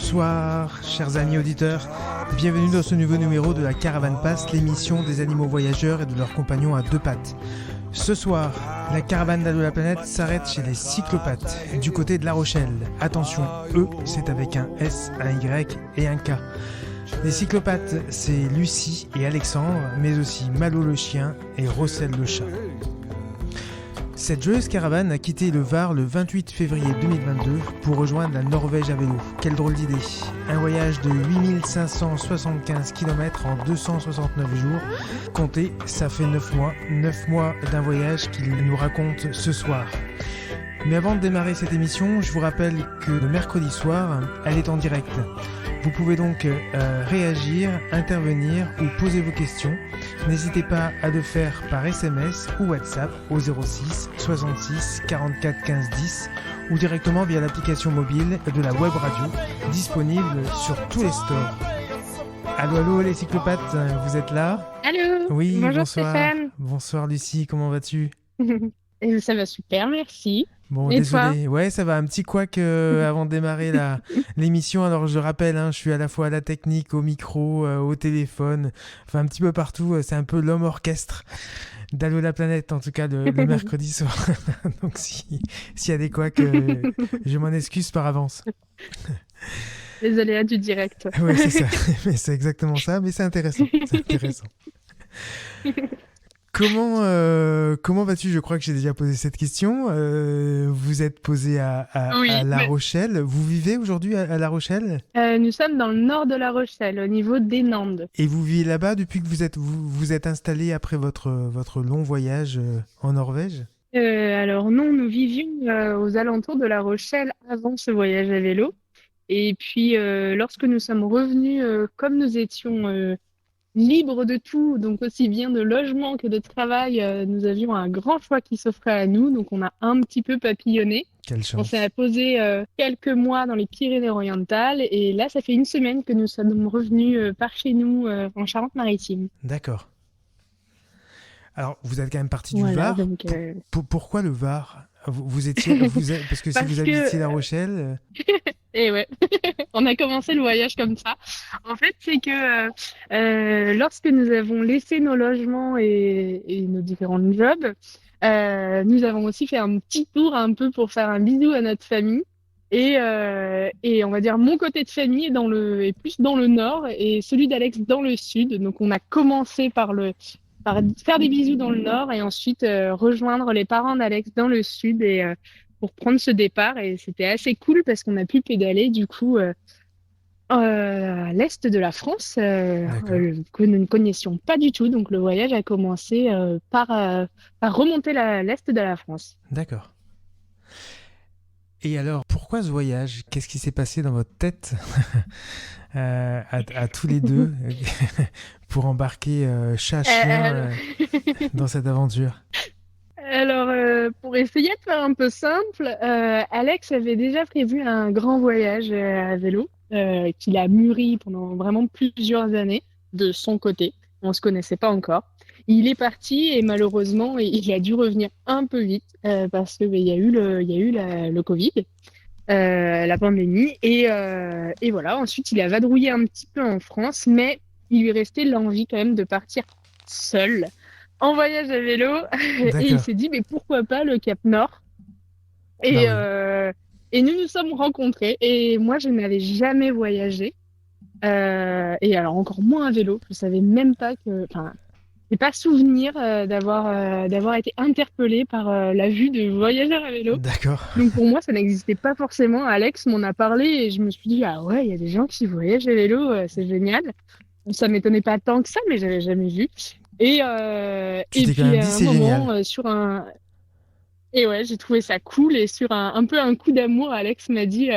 Bonsoir, chers amis auditeurs. Bienvenue dans ce nouveau numéro de la Caravane Passe, l'émission des animaux voyageurs et de leurs compagnons à deux pattes. Ce soir, la caravane d'Allo la planète s'arrête chez les cyclopathes, du côté de La Rochelle. Attention, eux, c'est avec un S, un Y et un K. Les cyclopathes, c'est Lucie et Alexandre, mais aussi Malo le chien et Rossel le chat. Cette joyeuse caravane a quitté le Var le 28 février 2022 pour rejoindre la Norvège à vélo. Quelle drôle d'idée! Un voyage de 8575 km en 269 jours. Comptez, ça fait 9 mois. 9 mois d'un voyage qu'il nous raconte ce soir. Mais avant de démarrer cette émission, je vous rappelle que le mercredi soir, elle est en direct. Vous pouvez donc réagir, intervenir ou poser vos questions. N'hésitez pas à le faire par SMS ou WhatsApp au 06 66 44 15 10 ou directement via l'application mobile de la web radio disponible sur tous les stores. Allô les cyclopathes, vous êtes là? Allô. Oui, Bonjour bonsoir. Stéphane. Bonsoir Lucie, comment vas-tu? Ça va super, merci. Bon, Et toi? désolé. Ouais, ça va, un petit couac avant de démarrer l'émission. Alors, je rappelle, je suis à la fois à la technique, au micro, au téléphone, enfin un petit peu partout. C'est un peu l'homme orchestre d'Allo la planète, en tout cas le mercredi soir. Donc, s'il y a des couacs, je m'en excuse par avance. Les aléas du direct. Ouais, c'est ça. Mais c'est exactement ça, mais c'est intéressant. C'est intéressant. Comment vas-tu? Je crois que j'ai déjà posé cette question. Vous êtes posé Oui, à La Rochelle. Vous vivez aujourd'hui à La Rochelle? nous sommes dans le nord de La Rochelle, au niveau des Landes. Et vous vivez là-bas depuis que vous êtes installé après votre long voyage en Norvège? Alors non, nous vivions aux alentours de La Rochelle avant ce voyage à vélo. Et puis, lorsque nous sommes revenus, comme nous étions libres de tout, donc aussi bien de logement que de travail, nous avions un grand choix qui s'offrait à nous, donc on a un petit peu papillonné. Quelle On s'est chance. posé quelques mois dans les Pyrénées-Orientales et là, ça fait une semaine que nous sommes revenus par chez nous en Charente-Maritime. D'accord. Alors, vous êtes quand même parti du Voilà, Var. donc Pourquoi le Var? Parce que si parce vous que habitiez La Rochelle, et ouais, on a commencé le voyage comme ça. En fait, c'est que lorsque nous avons laissé nos logements et nos différents jobs, nous avons aussi fait un petit tour un peu pour faire un bisou à notre famille. Et on va dire mon côté de famille est plus dans le nord et celui d'Alex dans le sud. Donc on a commencé par faire des bisous dans le nord et ensuite rejoindre les parents d'Alex dans le sud et pour prendre ce départ. Et c'était assez cool parce qu'on a pu pédaler du coup à l'est de la France d'accord, que nous ne connaissions pas du tout. Donc le voyage a commencé par remonter l'est de la France. d'accord. Et alors, pourquoi ce voyage? Qu'est-ce qui s'est passé dans votre tête à tous les deux pour embarquer chat-chien Alors, dans cette aventure? Alors, pour essayer de faire un peu simple, Alex avait déjà prévu un grand voyage à vélo qu'il a mûri pendant vraiment plusieurs années de son côté. On se connaissait pas encore. Il est parti et malheureusement, il a dû revenir un peu vite parce que il y a eu le Covid, la pandémie et voilà. Ensuite, il a vadrouillé un petit peu en France, mais il lui restait l'envie quand même de partir seul en voyage à vélo et il D'accord. s'est dit mais pourquoi pas le Cap Nord Bah et, oui. euh, et nous nous sommes rencontrés et moi je n'avais jamais voyagé et alors encore moins à vélo, je savais même pas que enfin j'ai pas souvenir d'avoir été interpellée par la vue de voyageurs à vélo. D'accord. Donc pour moi ça n'existait pas forcément. Alex m'en a parlé et je me suis dit ah ouais il y a des gens qui voyagent à vélo, c'est génial. Ça m'étonnait pas tant que ça mais j'avais jamais vu. Tu Et t'es quand puis même dit à un c'est moment, génial. et ouais, j'ai trouvé ça cool. Et sur un peu un coup d'amour, Alex m'a dit,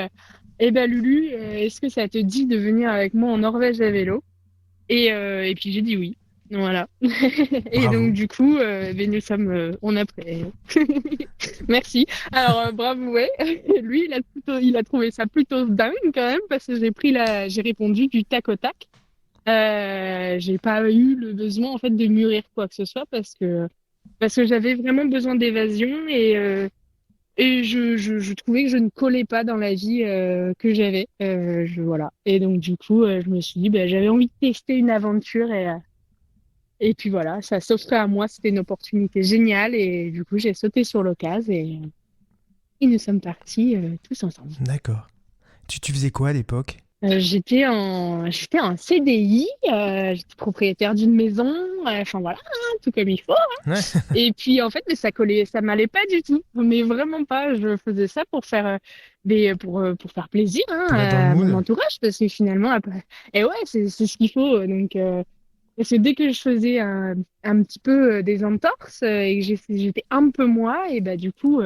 eh ben Lulu, est-ce que ça te dit de venir avec moi en Norvège à vélo? Et puis j'ai dit oui. Voilà. Et donc Bravo. du coup, ben, on a pris. Merci. Alors bravo, ouais. Lui, il a trouvé ça plutôt dingue quand même parce que j'ai répondu du tac au tac. J'ai pas eu le besoin en fait de mûrir quoi que ce soit parce que j'avais vraiment besoin d'évasion Et je trouvais que je ne collais pas dans la vie que j'avais. Voilà. Et donc, du coup, je me suis dit, ben, j'avais envie de tester une aventure et puis voilà, ça s'offrait à moi. C'était une opportunité géniale. Et du coup, j'ai sauté sur l'occasion et nous sommes partis tous ensemble. D'accord. Tu faisais quoi à l'époque? J'étais en CDI, j'étais propriétaire d'une maison, enfin voilà, hein, tout comme il faut. Ouais. Et puis en fait, mais ça m'allait pas du tout, mais vraiment pas. Je faisais ça pour faire pour faire plaisir hein, Pour être dans le à mon mood? entourage, parce que finalement, après, et ouais, c'est ce qu'il faut. Donc parce que dès que je faisais un petit peu des entorses et que j'étais un peu moi, et bah du coup.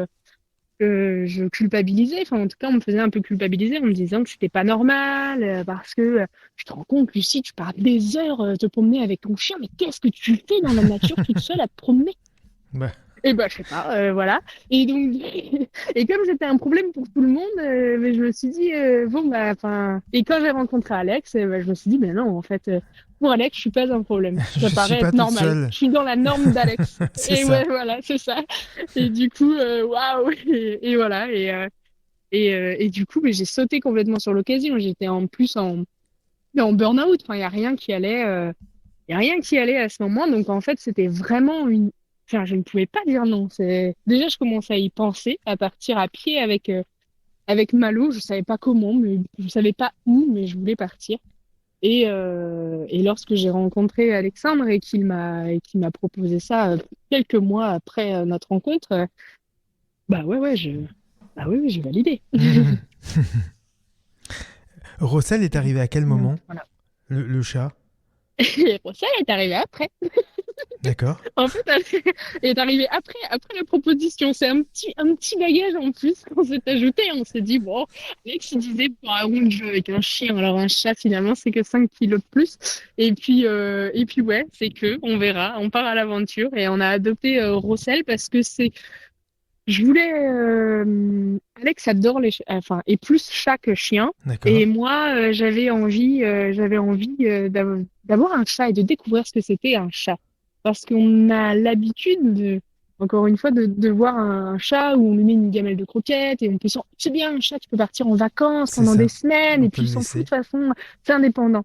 Je culpabilisais, enfin en tout cas on me faisait un peu culpabiliser en me disant que c'était pas normal parce que tu te rends compte Lucie, tu pars des heures te promener avec ton chien, mais qu'est-ce que tu fais dans la nature toute seule à te promener? Bah, Et ben je sais pas, voilà. Et donc et comme c'était un problème pour tout le monde, mais je me suis dit bon bah enfin et quand j'ai rencontré Alex, bah, je me suis dit ben non en fait pour Alex je suis pas un problème, ça je suis paraît pas être toute normal, seule. je suis dans la norme d'Alex. C'est Et ouais ça. voilà c'est ça. Et du coup waouh et voilà et du coup mais j'ai sauté complètement sur l'occasion. J'étais en plus en burn-out. Enfin il y a rien qui allait. Il y a rien qui allait à ce moment, donc en fait, c'était vraiment une. Enfin, je ne pouvais pas dire non. C'est déjà, je commençais à y penser, à partir à pied avec Malo. Je savais pas comment, mais je savais pas où, mais je voulais partir. Et lorsque j'ai rencontré Alexandre et qu'il m'a proposé ça quelques mois après notre rencontre, bah ouais ouais bah oui, oui, j'ai validé. Rossel est arrivé à quel Donc moment? voilà. Le chat? Et pour ça, elle est arrivée après. D'accord. En fait, elle est arrivée après la proposition. C'est un petit bagage en plus qu'on s'est ajouté. On s'est dit, bon, Alex, il disait pour un round jeu avec un chien. Alors, un chat, finalement, c'est que 5 kilos de plus. Et puis ouais, c'est que, on verra. On part à l'aventure et on a adopté Rossel parce que je voulais, Alex adore enfin, et plus chat que chien. D'accord. Et moi, j'avais envie d'avoir un chat et de découvrir ce que c'était un chat. Parce qu'on a l'habitude encore une fois, de voir un chat où on lui met une gamelle de croquettes et on peut c'est bien un chat, tu peux partir en vacances C'est pendant des ça. semaines On et peut puis il le s'en fout de laisser. toute façon, c'est indépendant.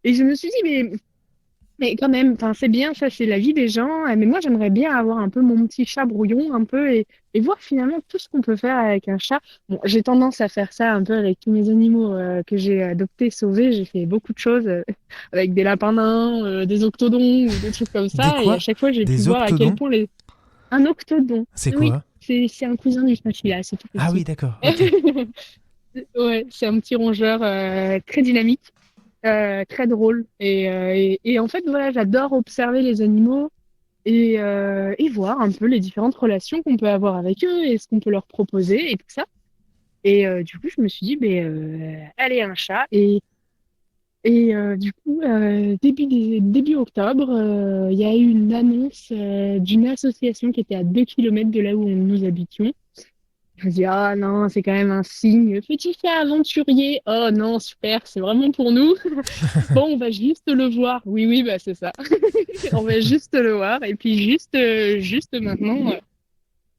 Et je me suis dit, mais quand même, enfin, c'est bien, ça, c'est la vie des gens. Mais moi, j'aimerais bien avoir un peu mon petit chat brouillon, un peu, et voir finalement tout ce qu'on peut faire avec un chat. Bon, j'ai tendance à faire ça un peu avec tous mes animaux que j'ai adoptés, sauvés. J'ai fait beaucoup de choses avec des lapins nains, des octodons ou des trucs comme Des ça. Et à quoi? chaque fois, j'ai pu Des voir à quel octodons? point un octodon, C'est oui, quoi? c'est un cousin du chinchilla, c'est tout Ah oui, petit. d'accord. Ok. Ouais, c'est un petit rongeur très dynamique. Très drôle. Et en fait, voilà, j'adore observer les animaux et voir un peu les différentes relations qu'on peut avoir avec eux et ce qu'on peut leur proposer et tout ça. Et du coup, je me suis dit, allez, un chat. Et du coup, début octobre, il y a eu une annonce d'une association qui était à 2 kilomètres de là où nous habitions. Je me dis, ah non, c'est quand même un signe. Petit chat aventurier. Oh non, super, c'est vraiment pour nous. Bon, on va juste le voir. Oui, oui, bah c'est ça. On va juste le voir. Et puis juste maintenant,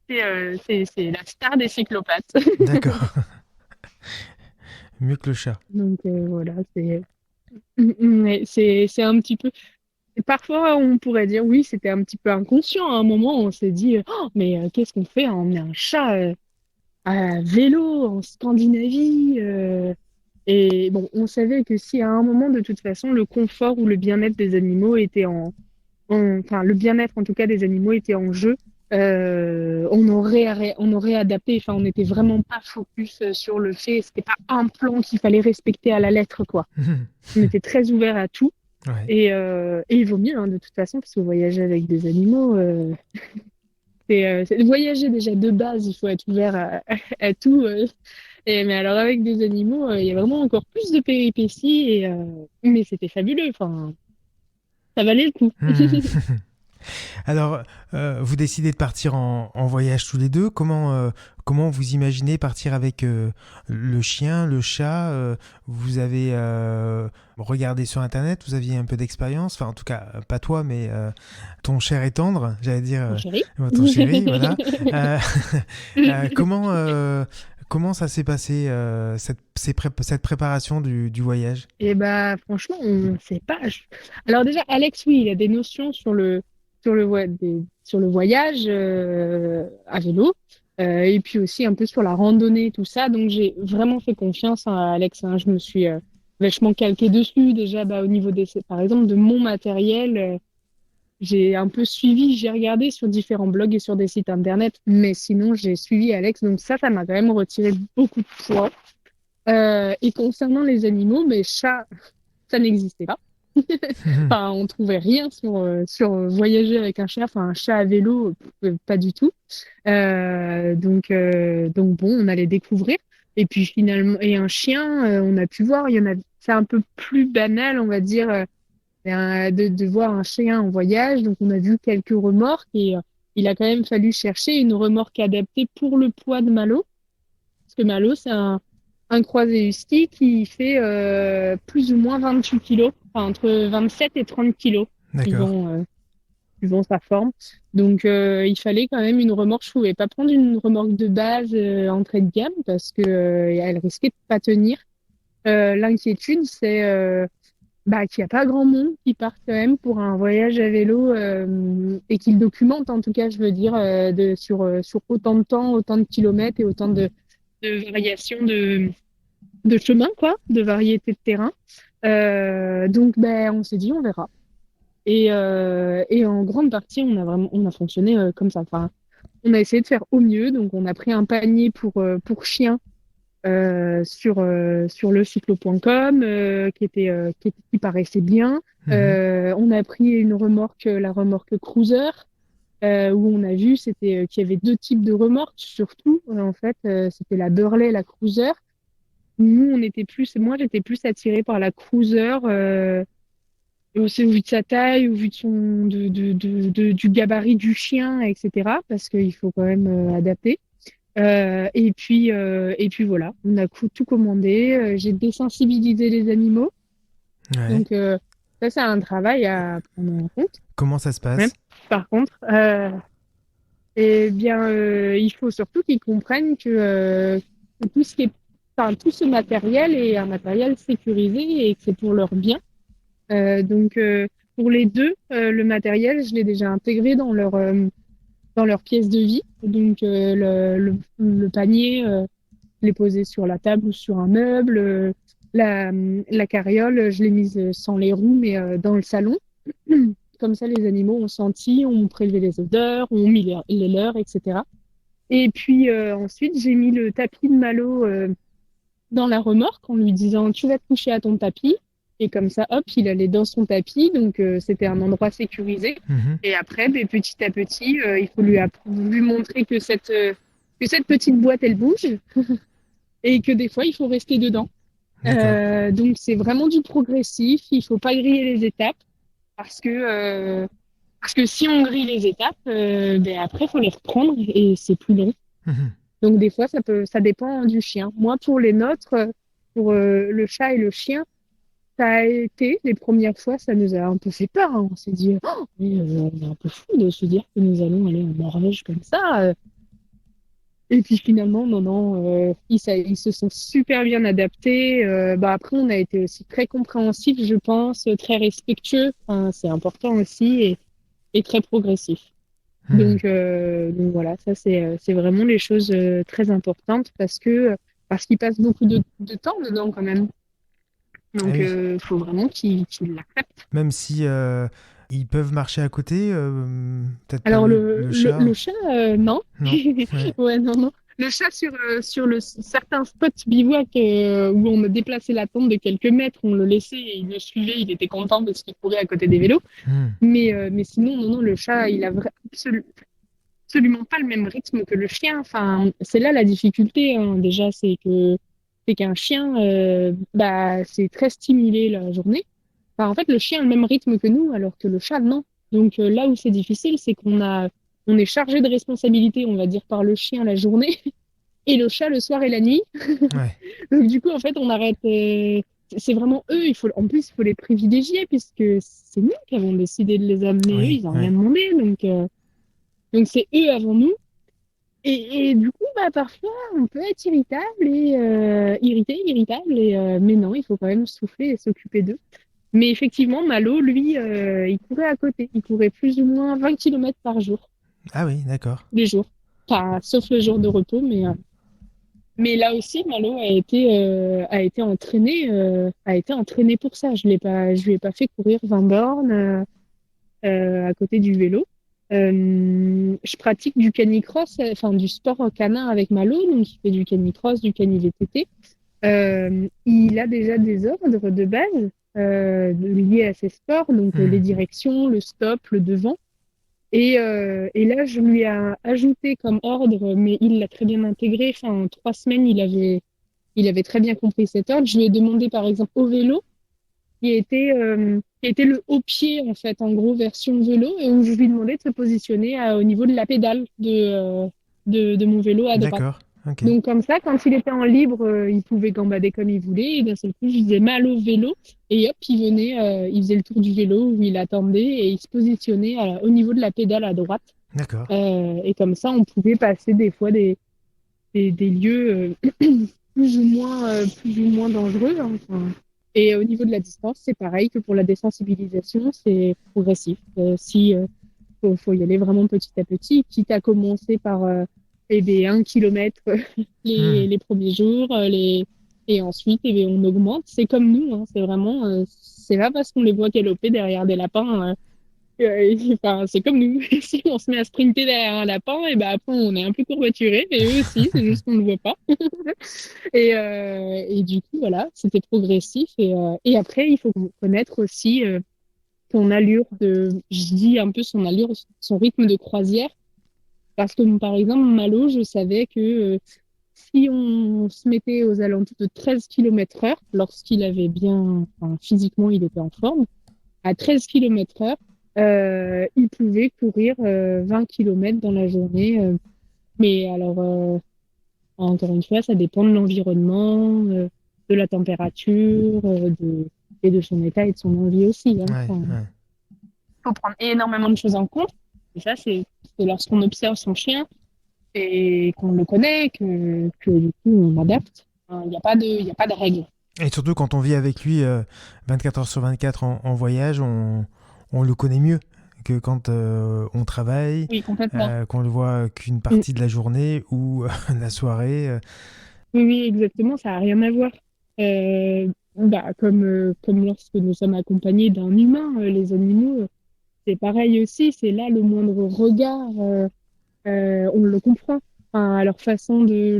c'est la star des cyclopathes. D'accord. Mieux que le chat. Donc voilà, c'est un petit peu. Parfois, on pourrait dire oui, c'était un petit peu inconscient. À un moment, on s'est dit, oh, mais qu'est-ce qu'on fait à emmener un chat à vélo en Scandinavie? Et bon, on savait que si à un moment, de toute façon, le confort ou le bien-être des animaux était enfin, le bien-être en tout cas des animaux était en jeu, on aurait adapté. Enfin, on n'était vraiment pas focus sur le fait, c'était pas un plan qu'il fallait respecter à la lettre, quoi. On était très ouvert à tout. Ouais. Et il vaut mieux, hein, de toute façon, parce que voyager avec des animaux, voyager déjà de base, il faut être ouvert à tout. Mais alors avec des animaux, il y a vraiment encore plus de péripéties. Mais c'était fabuleux. Enfin, ça valait le coup. Alors, vous décidez de partir en voyage tous les deux. Comment vous imaginez partir avec le chien, le chat vous avez regardé sur Internet, vous aviez un peu d'expérience. Enfin, en tout cas, pas toi, mais ton cher et tendre, j'allais dire Mon chéri. ton chéri, voilà. Euh, comment ça s'est passé, cette préparation du voyage? Et bah franchement, on ne sait pas. Alors déjà, Alex, oui, il a des notions sur le voyage à vélo, et puis aussi un peu sur la randonnée, tout ça. Donc j'ai vraiment fait confiance à Alex, hein. Je me suis vachement calquée dessus déjà, bah, au niveau par exemple, de mon matériel. J'ai un peu suivi, j'ai regardé sur différents blogs et sur des sites internet, mais sinon j'ai suivi Alex. Donc ça m'a quand même retiré beaucoup de poids. Et concernant les animaux, mes chats, ça n'existait pas. Enfin, on trouvait rien sur voyager avec un chat, enfin un chat à vélo, pas du tout. Donc bon, on allait découvrir. Et puis finalement, et un chien, on a pu voir, il y en a, c'est un peu plus banal, on va dire, de voir un chien en voyage. Donc on a vu quelques remorques et il a quand même fallu chercher une remorque adaptée pour le poids de Malo. Parce que Malo, c'est un croisé husky qui fait plus ou moins 28 kilos, enfin, entre 27 et 30 kilos, D'accord. suivant, suivant sa forme. Donc, il fallait quand même une remorque. Je pouvais pas prendre une remorque de base entrée de gamme parce que elle risquait de pas tenir. L'inquiétude, c'est qu'il n'y a pas grand monde qui part quand même pour un voyage à vélo et qui le documente, en tout cas, je veux dire, sur autant de temps, autant de kilomètres et autant de variations de chemin, quoi, de variété de terrain. Donc, ben, on s'est dit, on verra. Et en grande partie, on a fonctionné comme ça. Enfin, on a essayé de faire au mieux. Donc, on a pris un panier pour chiens sur le cyclo.com qui paraissait bien. Mhm. On a pris une remorque, la remorque Cruiser, où on a vu qu'il y avait deux types de remorques, surtout. En fait, c'était la Burley et la Cruiser. Moi, j'étais plus attirée par la Cruiser, aussi au vu de sa taille, au vu de du gabarit du chien, etc. Parce qu'il faut quand même adapter. Et puis voilà, on a tout commandé. J'ai désensibilisé les animaux. Ouais. Donc ça, c'est un travail à prendre en compte. Comment ça se Même. passe? Par contre, eh bien, il faut surtout qu'ils comprennent que tout ce matériel est un matériel sécurisé et que c'est pour leur bien. Donc, pour les deux, le matériel, je l'ai déjà intégré dans leur pièce de vie. Donc, le panier, je l'ai posé sur la table ou sur un meuble. La carriole, je l'ai mise sans les roues, mais dans le salon. Comme ça, les animaux ont senti, ont prélevé les odeurs, ont mis les leurs, etc. Et puis ensuite, j'ai mis le tapis de Malo dans la remorque en lui disant, tu vas te coucher à ton tapis. Et comme ça, hop, il allait dans son tapis. Donc, c'était un endroit sécurisé. Mhm. Et après, ben, petit à petit, il faut lui montrer que cette petite boîte, elle bouge et que des fois, il faut rester dedans. D'accord. Donc, c'est vraiment du progressif. Il faut pas griller les étapes parce parce que si on grille les étapes, ben après, il faut les reprendre et c'est plus long. Mhm. Donc, des fois, ça dépend du chien. Moi, pour les nôtres, pour le chat et le chien, ça a été, les premières fois, ça nous a un peu fait peur, hein. On s'est dit, oh, mais, on est un peu fou de se dire que nous allons aller en Norvège comme ça. Et puis finalement, non, non, ils se sont super bien adaptés. Après, on a été aussi très compréhensifs, je pense, très respectueux. Enfin, c'est important aussi et très progressif. Mhm. Donc voilà, ça c'est vraiment les choses très importantes parce qu'ils passent beaucoup de temps dedans quand même. Ah Donc oui. faut vraiment qu'ils l'acceptent. Même si ils peuvent marcher à côté, peut-être pas Alors le chat. le chat, non. Non. Ouais. Ouais, non, non. Le chat sur certains spots bivouac où on a déplacé la tente de quelques mètres, on le laissait et il le suivait, il était content parce qu'il courait à côté des vélos. Mhm. Mais sinon, non, non, le chat, il a absolument pas le même rythme que le chien. Enfin, c'est là la difficulté, hein. Déjà, c'est qu'un chien, c'est très stimulé la journée. Enfin, en fait, le chien a le même rythme que nous, alors que le chat, non. Donc là où c'est difficile, c'est on est chargé de responsabilité, on va dire, par le chien la journée et le chat le soir et la nuit. Ouais. Donc du coup, en fait, on arrête. C'est vraiment eux. En plus, il faut les privilégier puisque c'est nous qui avons décidé de les amener. Eux, Oui, ils n'ont rien oui. demandé, donc c'est eux avant nous. Et du coup, bah parfois, on peut être irritable et irritable. Mais non, il faut quand même souffler et s'occuper d'eux. Mais effectivement, Malo, lui, il courait à côté. Il courait plus ou moins 20 kilomètres par jour, Ah oui, d'accord. tous les jours. Enfin, sauf le jour de repos, mais là aussi, Malo a été entraîné pour ça. Je lui ai pas fait courir 20 bornes à côté du vélo. Je pratique du canicross, enfin du sport canin avec Malo, donc il fait du canicross, du cani-VTT. Il a déjà des ordres de base liés à ces sports, donc les Hmm. directions, le stop, le devant. Et là, je lui ai ajouté comme ordre, mais il l'a très bien intégré. Enfin, en 3 semaines, il avait très bien compris cet ordre. Je lui ai demandé, par exemple, au vélo, qui était le haut pied, en fait, en gros, version vélo, et où je lui demandais de se positionner au niveau de la pédale de mon vélo à droite. D'accord. Ok. Donc, comme ça, quand il était en libre, il pouvait gambader comme il voulait, et d'un seul coup, je disais mal au vélo, et hop, il faisait le tour du vélo où il attendait, et il se positionnait au niveau de la pédale à droite. D'accord. Et comme ça, on pouvait passer des fois des lieux plus ou moins dangereux, hein. Enfin, et au niveau de la distance, c'est pareil que pour la désensibilisation, c'est progressif. Si faut y aller vraiment petit à petit, quitte à commencer par eh bien, 1 kilomètre Hmm. les premiers jours, et ensuite eh bien, on augmente. C'est comme nous, hein, c'est vraiment, c'est pas parce qu'on les voit galoper derrière des lapins enfin, c'est comme nous. Si on se met à sprinter derrière un lapin, et ben après on est un peu courbaturé, et eux aussi, c'est juste qu'on ne le voit pas. Et du coup, voilà, c'était progressif. Et après, il faut connaître aussi son allure je dis un peu son allure, son rythme de croisière. Parce que, par exemple, Malo, je savais que si on se mettait aux alentours de 13 km heure, lorsqu'il avait bien, enfin, physiquement, il était en forme, à 13 km heure, il pouvait courir 20 km dans la journée. Mais alors, encore une fois, ça dépend de l'environnement, de la température, et de son état et de son envie aussi, hein. Ouais, Enfin, ouais. faut prendre énormément de choses en compte. Et ça, c'est lorsqu'on observe son chien et qu'on le connaît que du coup, on adapte. Hein, il y a pas de règle. Et surtout quand on vit avec lui 24 heures sur 24 en voyage, on le connaît mieux que quand on travaille, Oui, complètement. qu'on le voit qu'une Mm. partie de la journée ou la soirée. Oui, oui, exactement, ça n'a rien à voir. Comme lorsque nous sommes accompagnés d'un humain, les animaux, c'est pareil aussi, c'est là le moindre regard, on le comprend. Enfin, leur façon de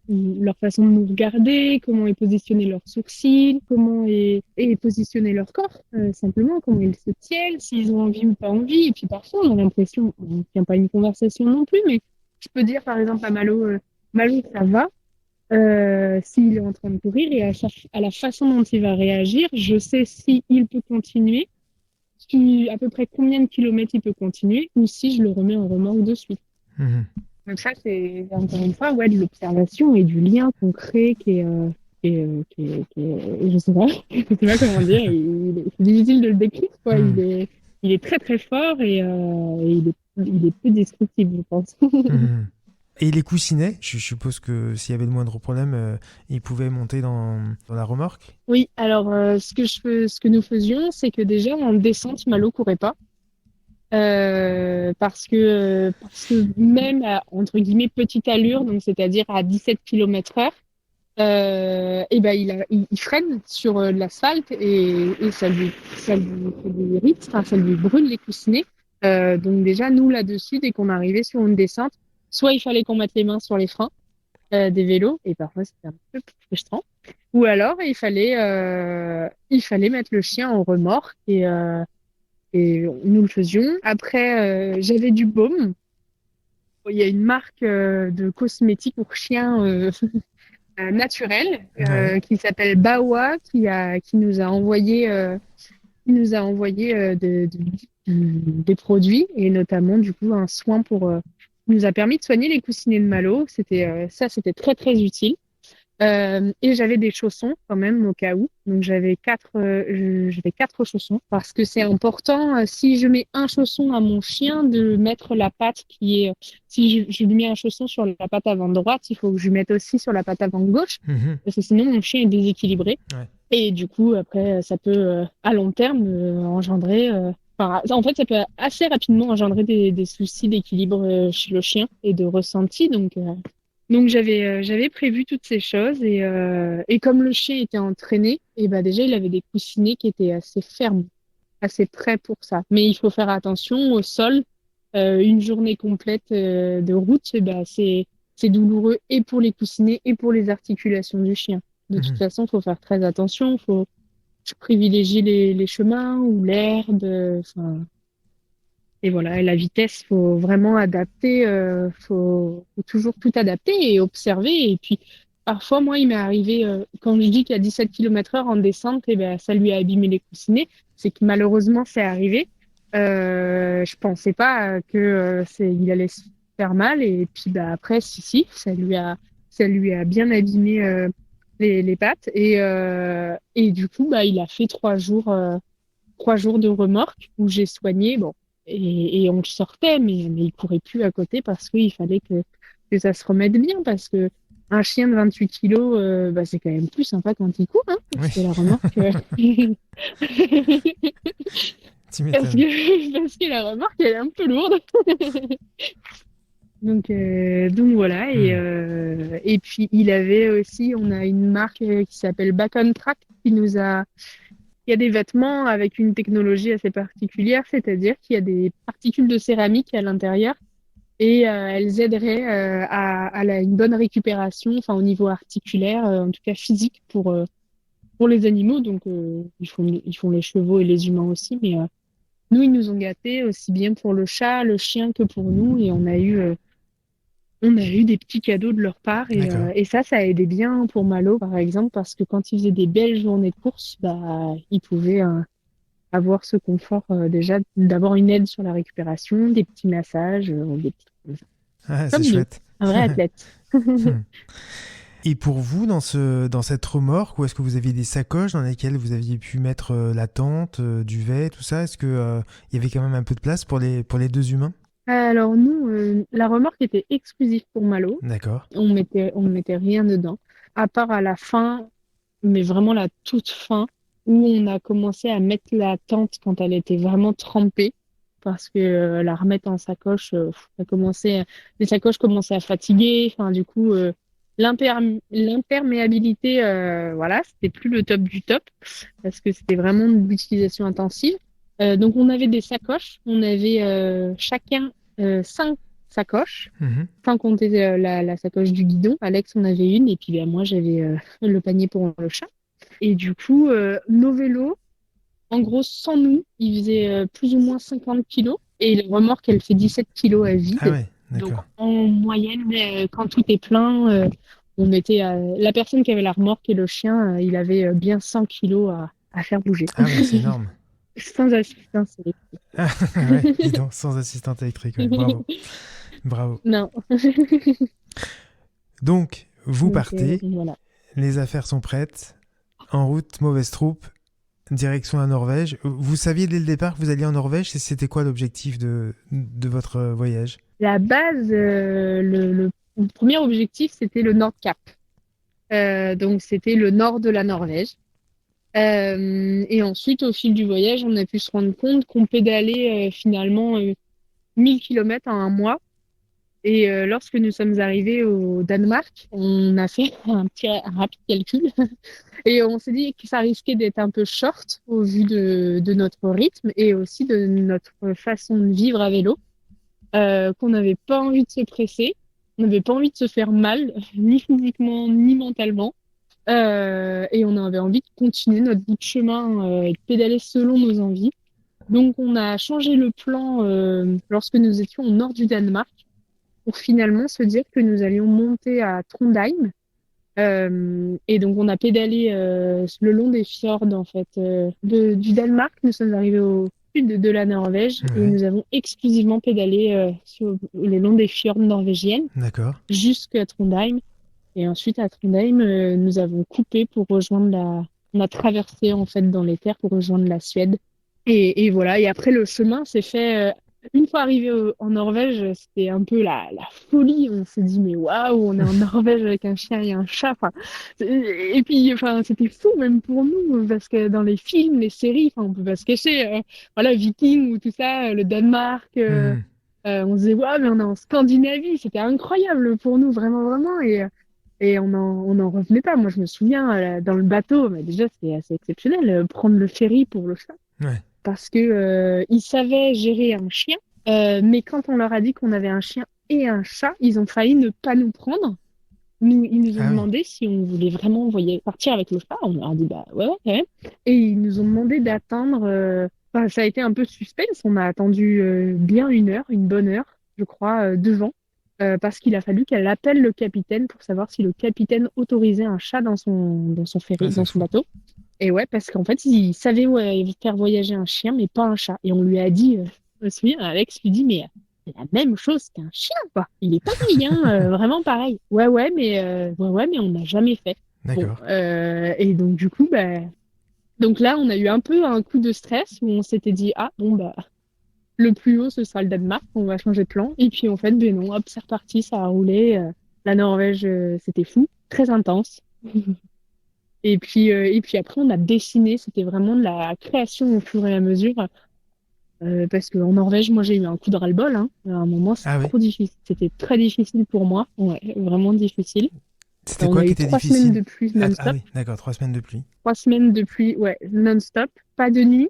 nous regarder, comment est positionné leur sourcil, est positionné leur corps, simplement, comment ils se tiennent, s'ils ont envie ou pas envie. Et puis parfois, on a l'impression, on ne tient pas une conversation non plus, mais je peux dire par exemple à Malo, Malo, ça va, s'il est en train de courir et à la façon dont il va réagir, je sais si il peut continuer, à peu près combien de kilomètres il peut continuer, ou si je le remets en remorque de suite. Mhm. Donc ça, c'est encore une fois ouais, de l'observation et du lien qu'on crée je sais pas, je sais pas comment dire, c'est difficile de le décrire, quoi. Mhm. Il est très très fort et il est peu destructible, je pense. Mhm. Et les coussinets, je suppose que s'il y avait le moindre problème, ils pouvaient monter dans la remorque. Oui, alors ce que nous faisions, c'est que déjà en descente, Malo courait pas. Parce que même à, entre guillemets, petite allure, donc c'est-à-dire à 17 km heure, et ben il freine sur l'asphalte et ça lui irrite, enfin, ça lui brûle les coussinets. Donc déjà, nous, là-dessus, dès qu'on arrivait sur une descente, soit il fallait qu'on mette les mains sur les freins des vélos, et parfois c'était un peu frustrant, ou alors il fallait mettre le chien en remorque et nous le faisions. Après, j'avais du baume. Il y a une marque de cosmétiques pour chiens naturel Ouais. qui s'appelle Bawa qui nous a envoyé qui nous a envoyé des produits et notamment du coup un soin qui nous a permis de soigner les coussinets de Malo. C'était très très utile. Et j'avais des chaussons quand même au cas où. Donc j'avais quatre chaussons parce que c'est important. Si je mets un chausson à mon chien, de mettre la patte si je lui mets un chausson sur la patte avant droite, il faut que je lui mette aussi sur la patte avant gauche Mhm. parce que sinon mon chien est déséquilibré. Ouais. Et du coup après ça peut à long terme engendrer. Enfin, en fait, ça peut assez rapidement engendrer des soucis d'équilibre chez le chien et de ressenti. Donc j'avais prévu toutes ces choses et comme le chien était entraîné, et ben déjà il avait des coussinets qui étaient assez fermes, assez prêts pour ça. Mais il faut faire attention au sol. Une journée complète de route, et ben c'est douloureux et pour les coussinets et pour les articulations du chien. De toute Mhm. façon, faut faire très attention. Faut privilégier les chemins ou l'herbe. Enfin, et voilà, et la vitesse, faut vraiment adapter, faut toujours tout adapter et observer. Et puis, parfois, moi, il m'est arrivé, quand je dis qu'il y a 17 km/h en descente, et ben, ça lui a abîmé les coussinets. C'est que malheureusement, c'est arrivé. Je pensais pas que il allait se faire mal. Et puis, bah, après, si, ça lui a bien abîmé les pattes. Et du coup, bah, il a fait 3 jours de remorque où j'ai soigné. Bon, et on le sortait, mais il courait plus à côté parce qu'il fallait que ça se remette bien. Parce que un chien de 28 kilos, bah, c'est quand même plus sympa quand il court, hein, parce Oui, que la remorque. tu Parce m'étonnes. que la remorque, elle est un peu lourde. Donc voilà, Hmm. et puis il avait aussi, on a une marque qui s'appelle Back on Track il y a des vêtements avec une technologie assez particulière, c'est-à-dire qu'il y a des particules de céramique à l'intérieur et elles aideraient une bonne récupération, enfin au niveau articulaire, en tout cas physique pour les animaux. Donc ils font les chevaux et les humains aussi, mais nous ils nous ont gâtés aussi bien pour le chat, le chien que pour nous et on a eu des petits cadeaux de leur part D'accord. et ça a aidé bien pour Malo, par exemple, parce que quand il faisait des belles journées de course, bah, il pouvait avoir ce confort déjà d'avoir une aide sur la récupération, des petits massages, des petits... Ah, c'est comme nous, chouette. un vrai athlète. Hmm. Et pour vous, dans cette remorque, où est-ce que vous aviez des sacoches dans lesquelles vous aviez pu mettre la tente, duvet, tout ça? Est-ce que il y avait quand même un peu de place pour les deux humains? Alors nous, la remorque était exclusive pour Malo. D'accord. On mettait rien dedans, à part à la fin, mais vraiment la toute fin, où on a commencé à mettre la tente quand elle était vraiment trempée, parce que la remettre en sacoche, les sacoches commençaient à fatiguer. Enfin, du coup, l'imperméabilité, voilà, c'était plus le top du top, parce que c'était vraiment de l'utilisation intensive. Donc, on avait des sacoches, on avait chacun 5 sacoches Mhm. sans compter la sacoche du guidon. Alex en avait une et puis ben, moi j'avais le panier pour le chat. Et du coup, nos vélos, en gros, sans nous, ils faisaient plus ou moins 50 kilos. Et la remorque, elle fait 17 kilos à Ah vide. ouais, Donc d'accord. en moyenne, quand tout est plein, on était la personne qui avait la remorque et le chien, il avait bien 100 kilos à faire bouger. Ah ouais, c'est énorme. Sans assistance électrique. Ah, ouais, dis donc, sans assistante électrique, ouais. Bravo, bravo. Non. Donc, vous Donc partez, voilà. les affaires sont prêtes, en route, mauvaise troupe, direction la Norvège. Vous saviez dès le départ que vous alliez en Norvège? C'était quoi l'objectif de votre voyage? La base, le premier objectif, c'était le Nordkap. Donc, c'était le nord de la Norvège. Et ensuite, au fil du voyage, on a pu se rendre compte qu'on pédalait finalement 1000 km en un mois. Et lorsque nous sommes arrivés au Danemark, on a fait un rapide calcul et on s'est dit que ça risquait d'être un peu short au vu de notre rythme et aussi de notre façon de vivre à vélo, qu'on n'avait pas envie de se presser, on n'avait pas envie de se faire mal, ni physiquement ni mentalement. Et on avait envie de continuer notre bout de chemin et de pédaler selon nos envies. Donc on a changé le plan lorsque nous étions au nord du Danemark pour finalement se dire que nous allions monter à Trondheim Et donc, on a pédalé le long des fjords, en fait, du Danemark. Nous sommes arrivés au sud de la Norvège et Ouais, nous avons exclusivement pédalé le long des fjords norvégiennes d'accord. jusqu'à Trondheim. Et ensuite, à Trondheim, nous avons coupé pour rejoindre On a traversé, en fait, dans les terres pour rejoindre la Suède. Et voilà. Et après, le chemin s'est fait. Une fois arrivé en Norvège, c'était un peu la folie. On s'est dit, mais waouh, on est en Norvège avec un chien et un chat. Enfin, et puis, enfin, c'était fou même pour nous, parce que dans les films, les séries, enfin, on peut pas se cacher. Voilà, Viking ou tout ça, le Danemark. Hmm. On se disait, waouh, mais on est en Scandinavie. C'était incroyable pour nous, vraiment, vraiment. Et on en revenait pas. Moi, je me souviens, dans le bateau, mais déjà, c'était assez exceptionnel, prendre le ferry pour le chat Ouais. parce que ils savaient gérer un chien, mais quand on leur a dit qu'on avait un chien et un chat, ils ont failli ne pas nous prendre. Ils nous ont Ah oui. demandé si on voulait vraiment partir avec le chat. On leur a dit bah ouais, ouais, quand même. Et ils nous ont demandé d'attendre. Enfin, ça a été un peu suspense. On a attendu bien une bonne heure, je crois, devant, parce qu'il a fallu qu'elle appelle le capitaine pour savoir si le capitaine autorisait un chat dans son Ah, ferry, c'est dans son fou. bateau. Et ouais, parce qu'en fait, il savait ouais, faire voyager un chien, mais pas un chat. Et on lui a dit, je me souviens, Alex lui dit, mais c'est la même chose qu'un chien, quoi. Il est pareil, hein, vraiment pareil. Ouais, mais on n'a jamais fait. Bon, D'accord. et donc du coup, bah, donc là, on a eu un peu un coup de stress où on s'était dit, ah bon bah, le plus haut, ce sera le Danemark, on va changer de plan. Et puis en fait, ben non, hop, c'est reparti, ça a roulé. La Norvège, c'était fou, très intense. Et puis après, on a dessiné, c'était vraiment de la création au fur et à mesure. Parce qu'en Norvège, moi, j'ai eu un coup de ras-le-bol, hein. À un moment, c'était Ah oui. trop difficile. C'était très difficile pour moi. Ouais, vraiment difficile. C'était On quoi a qui eu était 3 semaines difficile? de pluie Ah non-stop. oui, d'accord, 3 semaines de pluie. 3 semaines de pluie, ouais, non-stop. Pas de nuit.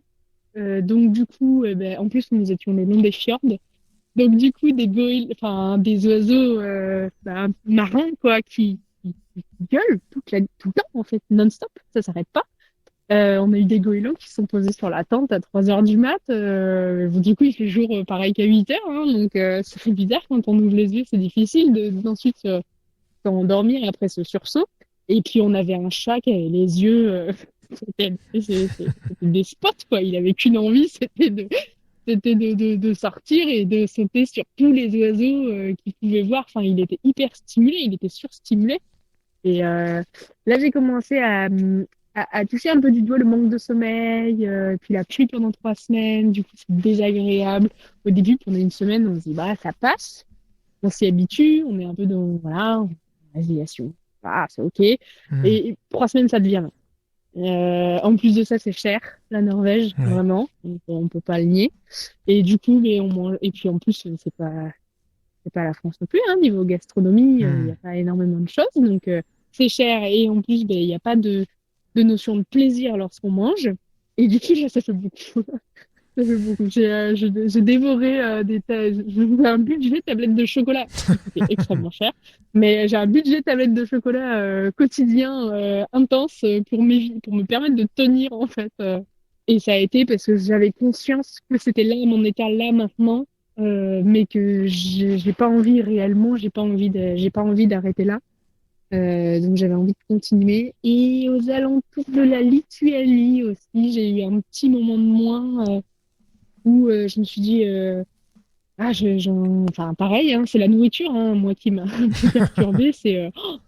Donc, du coup, ben, en plus, nous étions le long des fjords. Donc, du coup, enfin, des oiseaux ben, marins, quoi, qui gueulent tout le temps, en fait, non-stop. Ça s'arrête pas. On a eu des goélands qui se sont posés sur la tente à 3 heures du mat. Bon, du coup, il fait jour pareil qu'à 8 heures, hein, donc ça fait bizarre quand on ouvre les yeux, c'est difficile d'ensuite s'endormir après ce sursaut. Et puis on avait un chat qui avait les yeux, c'était des spots quoi. Il avait qu'une envie, c'était de sortir et de sauter sur tous les oiseaux qu'il pouvait voir. Enfin, il était hyper stimulé, il était surstimulé. Et là, j'ai commencé à toucher un peu du doigt le manque de sommeil, puis la pluie pendant 3 semaines, du coup, c'est désagréable. Au début, pendant une semaine, on se dit, bah, ça passe, on s'y habitue, on est un peu dans, voilà, l'agitation. Ah, c'est OK. Hmm. Et 3 semaines, ça devient long. En plus de ça, c'est cher, la Norvège, Ouais. vraiment. On peut pas le nier. Et du coup, mais on mange, et puis en plus, c'est pas la France non plus, hein, niveau gastronomie, il n'y Hmm. a pas énormément de choses, donc c'est cher et en plus, ben, il n'y a pas de notion de plaisir lorsqu'on mange. Et du coup, là, ça fait beaucoup. Ça fait beaucoup. J'ai dévoré j'ai un budget tablette de chocolat qui coûtait extrêmement cher, mais j'ai un budget tablette de chocolat quotidien intense pour me permettre de tenir en fait. Et ça a été parce que j'avais conscience que c'était là mon état là maintenant, mais que j'ai pas envie réellement, j'ai pas envie d'arrêter là. Donc j'avais envie de continuer. Et aux alentours de la Lituanie aussi, j'ai eu un petit moment de moins où je me suis dit, ah, enfin pareil, hein, c'est la nourriture, hein, moi qui m'a un peu perturbée,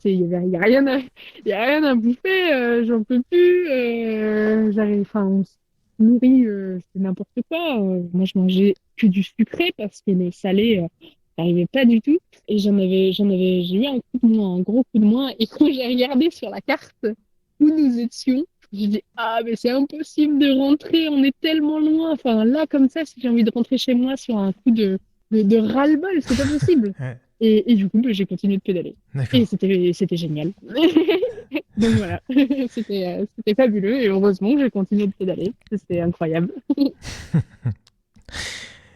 y a rien à bouffer, j'en peux plus, enfin, on se nourrit, c'est n'importe quoi. Moi, je mangeais que du sucré parce que le salé, j'arrivais pas du tout. Et j'ai eu un coup de moins, un gros coup de moins. Et quand j'ai regardé sur la carte où nous étions, j'ai dit, ah, mais c'est impossible de rentrer, on est tellement loin. Enfin, là, comme ça, si j'ai envie de rentrer chez moi sur un coup de ras-le-bol, c'est pas possible. Ouais. Et du coup, bah, j'ai continué de pédaler. Et D'accord. c'était génial. Donc voilà, c'était fabuleux. Et heureusement que j'ai continué de pédaler. C'était incroyable.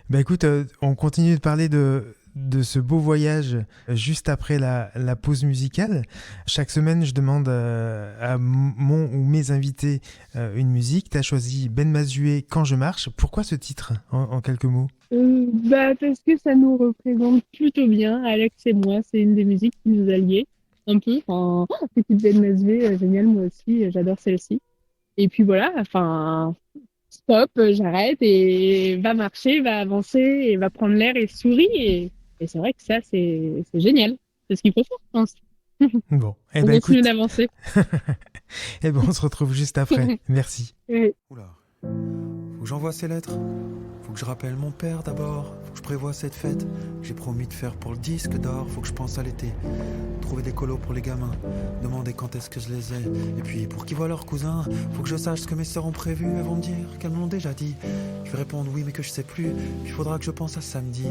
Bah écoute, on continue de parler de ce beau voyage juste après la pause musicale. Chaque semaine, je demande à mon ou mes invités une musique. Tu as choisi Ben Mazué, Quand je marche. Pourquoi ce titre, en quelques mots? Bah, parce que ça nous représente plutôt bien, Alex et moi. C'est une des musiques qui nous a liés. un peu. Enfin, petite ZMSV, génial, moi aussi, j'adore celle-ci. Et puis voilà, enfin, stop, j'arrête et va marcher, va avancer et va prendre l'air et souris. Et c'est vrai que ça, c'est génial. C'est ce qu'il faut faire, je pense. Bon, eh On ben continue écoute, d'avancer. eh ben on se retrouve juste après. Merci. Oui. Oula, faut que j'envoie ces lettres. Faut que je rappelle mon père d'abord. Faut que je prévoie cette fête. J'ai promis de faire pour le disque d'or. Faut que je pense à l'été. Trouver des colos pour les gamins. Demander quand est-ce que je les ai. Et puis pour qu'ils voient leurs cousins, faut que je sache ce que mes sœurs ont prévu. Elles vont me dire qu'elles me l'ont déjà dit. Je vais répondre oui mais que je sais plus. Puis faudra que je pense à samedi.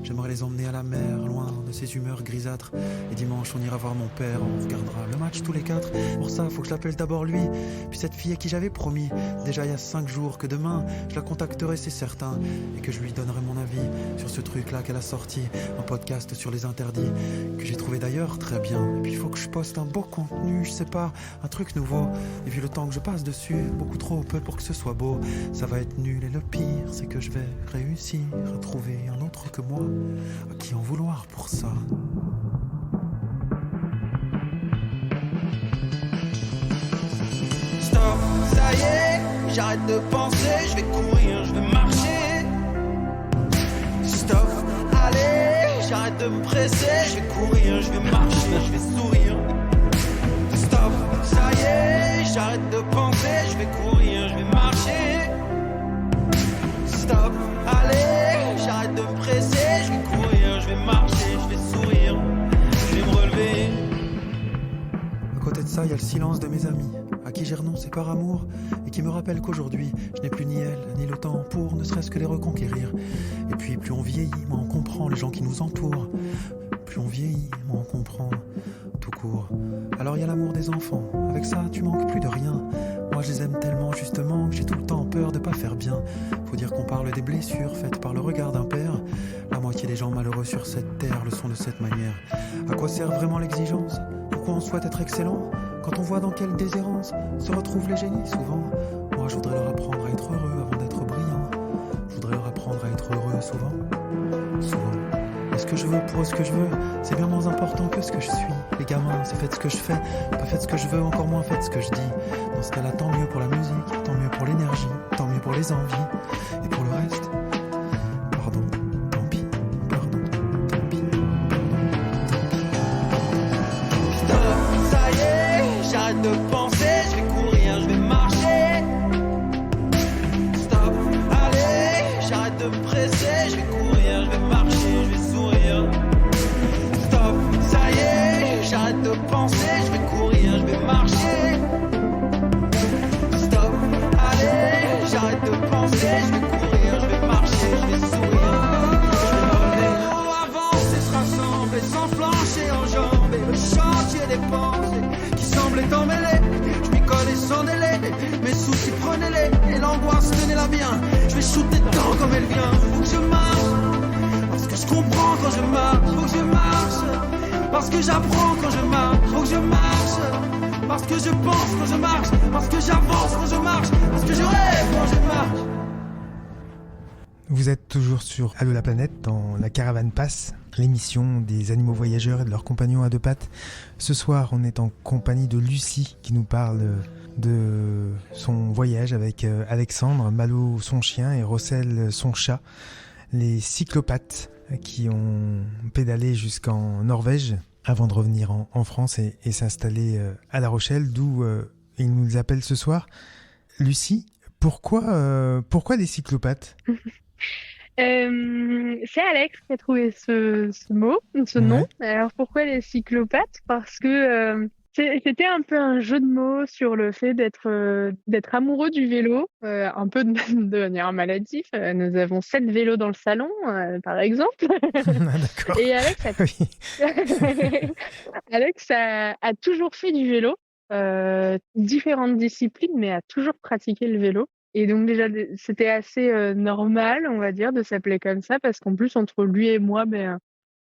J'aimerais les emmener à la mer, loin de ces humeurs grisâtres. Et dimanche on ira voir mon père. On regardera le match tous les quatre. Pour ça faut que je l'appelle d'abord lui. Puis cette fille à qui j'avais promis déjà il y a 5 jours que demain je la contacterai, c'est certain. Et que je lui donnerai mon avis sur ce truc là qu'elle a sorti. Un podcast sur les interdits que j'ai trouvé d'ailleurs très bien. Et puis il faut que je poste un beau contenu, je sais pas, un truc nouveau. Et vu le temps que je passe dessus, beaucoup trop peu pour que ce soit beau. Ça va être nul et le pire c'est que je vais réussir à trouver un autre que moi à qui en vouloir pour ça. Stop, ça y est, j'arrête de penser, je vais courir, je vais marcher. Stop, allez, j'arrête de me presser, je vais courir, je vais marcher, je vais sourire. Stop, ça y est, j'arrête de penser, je vais courir, je vais marcher. Stop, allez, j'arrête de me presser, je vais courir, je vais marcher, je vais sourire, je vais me relever. À côté de ça, il y a le silence de mes amis, à qui j'ai renoncé par amour, et qui me rappellent qu'aujourd'hui, je n'ai plus ni elle, ni le temps pour ne serait-ce que les reconquérir. Et puis, plus on vieillit, moins on comprend les gens qui nous entourent. Plus on vieillit, moins on comprend tout court. Alors il y a l'amour des enfants, avec ça tu manques plus de rien. Moi je les aime tellement justement que j'ai tout le temps peur de pas faire bien. Faut dire qu'on parle des blessures faites par le regard d'un père. La moitié des gens malheureux sur cette terre le sont de cette manière. À quoi sert vraiment l'exigence? Pourquoi on souhaite être excellent quand on voit dans quelle déshérence se retrouvent les génies souvent? Moi je voudrais leur apprendre à être heureux avant d'être brillant. Je voudrais leur apprendre à être heureux souvent. Et ce que je veux pour ce que je veux, c'est bien moins important que ce que je suis. Les gamins, c'est faites ce que je fais, pas faites ce que je veux, encore moins faites ce que je dis. Dans ce cas-là, tant mieux pour la musique, tant mieux pour l'énergie, tant mieux pour les envies. Et pour le reste, pardon, tant pis, pardon, tant pis, pardon, tant pis. Stop, ça y est, j'arrête de penser, je vais courir, je vais marcher. Stop, allez, j'arrête de me presser, je vais courir, je vais marcher, je vais sourire. Stop, ça y est, j'arrête de penser, je vais courir, je vais marcher. Stop, allez, j'arrête de penser, je vais courir, je vais marcher, je vais sourire. Je vais me relever. Oh, avancer, se rassembler, sans plancher en jambes, et le chantier des pensées qui semblaient emmêlées. Je m'y collais sans délai, mes soucis prenez-les, et l'angoisse tenez-la bien. Je vais shooter dedans comme elle vient. Faut que je marche, parce que je comprends quand je marche. Faut que je marche, parce que j'apprends quand je marche. Faut que je marche, parce que je pense quand je marche. Parce que j'avance quand je marche. Parce que je rêve quand je marche. Vous êtes toujours sur Allô la planète dans la Caravane Passe, l'émission des animaux voyageurs et de leurs compagnons à deux pattes. Ce soir, on est en compagnie de Lucie qui nous parle de son voyage avec Alexandre, Malo son chien et Rossel son chat, les cyclopathes qui ont pédalé jusqu'en Norvège avant de revenir en France et s'installer à La Rochelle, d'où ils nous appellent ce soir. Lucie, pourquoi des cyclopathes? C'est Alex qui a trouvé ce mot, ce nom. Alors pourquoi les cyclopathes? Parce que c'était un peu un jeu de mots sur le fait d'être amoureux du vélo, un peu de manière maladif. Nous avons 7 vélos dans le salon, par exemple. Ah, d'accord. Et Alex Oui. Alex a toujours fait du vélo, différentes disciplines, mais a toujours pratiqué le vélo. Et donc déjà, c'était assez normal, on va dire, de s'appeler comme ça, parce qu'en plus, entre lui et moi,